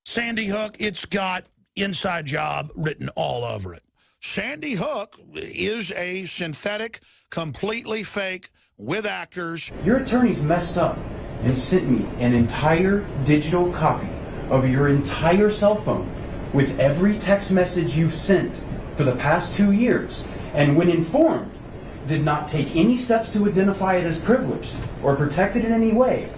Sandy Hook, it's got inside job written all over it. Sandy Hook is a synthetic, completely fake, with actors. Your attorneys messed up and sent me an entire digital copy of your entire cell phone with every text message you've sent for the past 2 years, and when informed, did not take any steps to identify it as privileged or protect it in any way.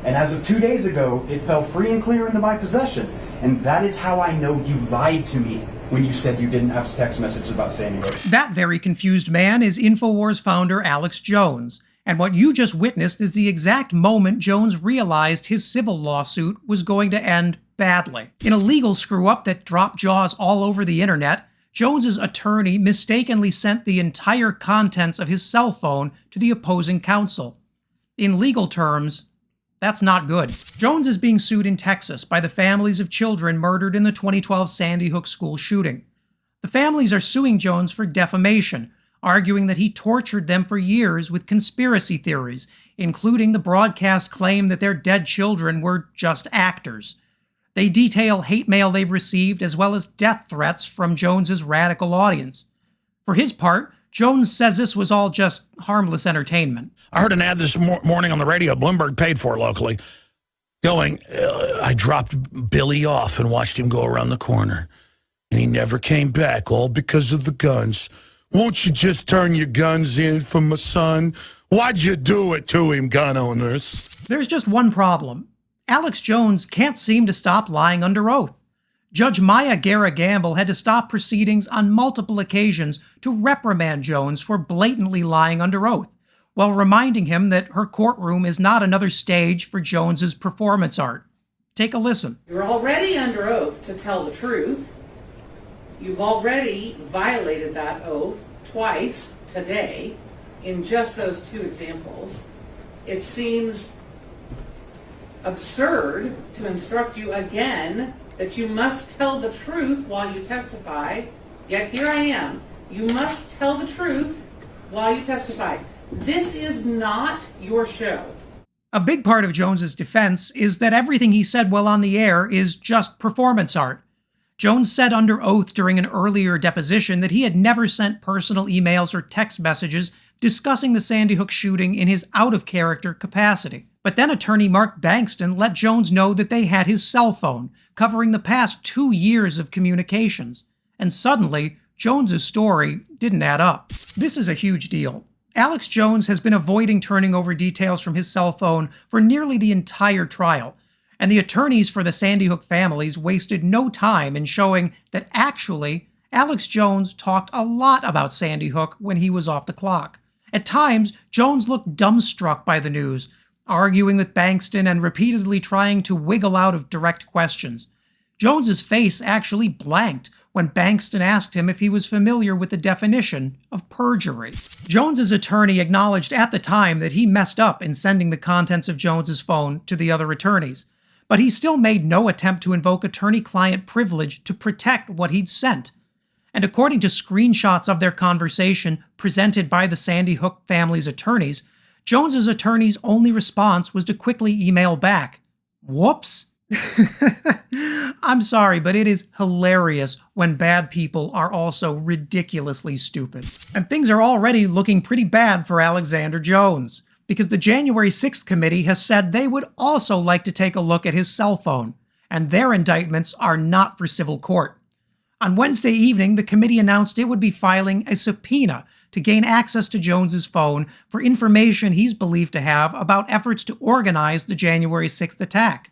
And as of 2 days ago, it fell free and clear into my possession. And that is how I know you lied to me when you said you didn't have text messages about Sandy Hook. That very confused man is InfoWars founder Alex Jones. And what you just witnessed is the exact moment Jones realized his civil lawsuit was going to end badly. In a legal screw-up that dropped jaws all over the internet, Jones's attorney mistakenly sent the entire contents of his cell phone to the opposing counsel. In legal terms, that's not good. Jones is being sued in Texas by the families of children murdered in the 2012 Sandy Hook school shooting. The families are suing Jones for defamation, arguing that he tortured them for years with conspiracy theories, including the broadcast claim that their dead children were just actors. They detail hate mail they've received as well as death threats from Jones's radical audience. For his part, Jones says this was all just harmless entertainment. I heard an ad this morning on the radio, Bloomberg paid for locally, going, I dropped Billy off and watched him go around the corner, and he never came back, all because of the guns. Won't you just turn your guns in for my son? Why'd you do it to him, gun owners? There's just one problem. Alex Jones can't seem to stop lying under oath. Judge Maya Guerra-Gamble had to stop proceedings on multiple occasions to reprimand Jones for blatantly lying under oath, while reminding him that her courtroom is not another stage for Jones's performance art. Take a listen. You're already under oath to tell the truth. You've already violated that oath twice today in just those two examples. It seems absurd to instruct you again that you must tell the truth while you testify, yet here I am. You must tell the truth while you testify. This is not your show. A big part of Jones's defense is that everything he said while on the air is just performance art. Jones said under oath during an earlier deposition that he had never sent personal emails or text messages discussing the Sandy Hook shooting in his out-of-character capacity. But then attorney Mark Bankston let Jones know that they had his cell phone, covering the past 2 years of communications. And suddenly, Jones's story didn't add up. This is a huge deal. Alex Jones has been avoiding turning over details from his cell phone for nearly the entire trial, and the attorneys for the Sandy Hook families wasted no time in showing that actually, Alex Jones talked a lot about Sandy Hook when he was off the clock. At times, Jones looked dumbstruck by the news, arguing with Bankston and repeatedly trying to wiggle out of direct questions. Jones's face actually blanked when Bankston asked him if he was familiar with the definition of perjury. Jones's attorney acknowledged at the time that he messed up in sending the contents of Jones's phone to the other attorneys, but he still made no attempt to invoke attorney-client privilege to protect what he'd sent. And according to screenshots of their conversation presented by the Sandy Hook family's attorneys, Jones's attorney's only response was to quickly email back, "Whoops." I'm sorry, but it is hilarious when bad people are also ridiculously stupid. And things are already looking pretty bad for Alexander Jones, because the January 6th committee has said they would also like to take a look at his cell phone, and their indictments are not for civil court. On Wednesday evening, the committee announced it would be filing a subpoena to gain access to Jones's phone for information he's believed to have about efforts to organize the January 6th attack.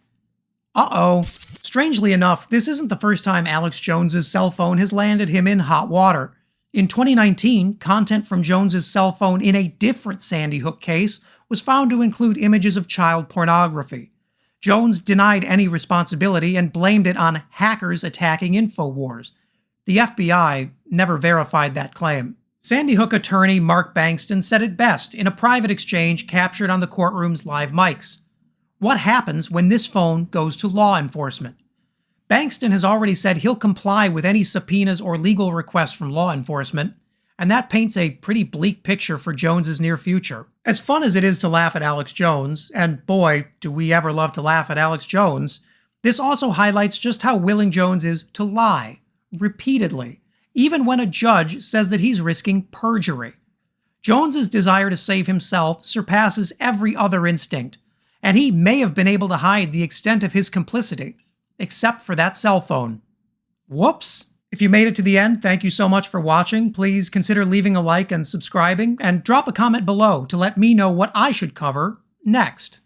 Uh-oh. Strangely enough, this isn't the first time Alex Jones's cell phone has landed him in hot water. In 2019, content from Jones's cell phone in a different Sandy Hook case was found to include images of child pornography. Jones denied any responsibility and blamed it on hackers attacking InfoWars. The FBI never verified that claim. Sandy Hook attorney Mark Bankston said it best in a private exchange captured on the courtroom's live mics. What happens when this phone goes to law enforcement? Bankston has already said he'll comply with any subpoenas or legal requests from law enforcement, and that paints a pretty bleak picture for Jones's near future. As fun as it is to laugh at Alex Jones, and boy, do we ever love to laugh at Alex Jones, This also highlights just how willing Jones is to lie, repeatedly, even when a judge says that he's risking perjury. Jones's desire to save himself surpasses every other instinct, and he may have been able to hide the extent of his complicity, except for that cell phone. Whoops! If you made it to the end, thank you so much for watching. Please consider leaving a like and subscribing, and drop a comment below to let me know what I should cover next.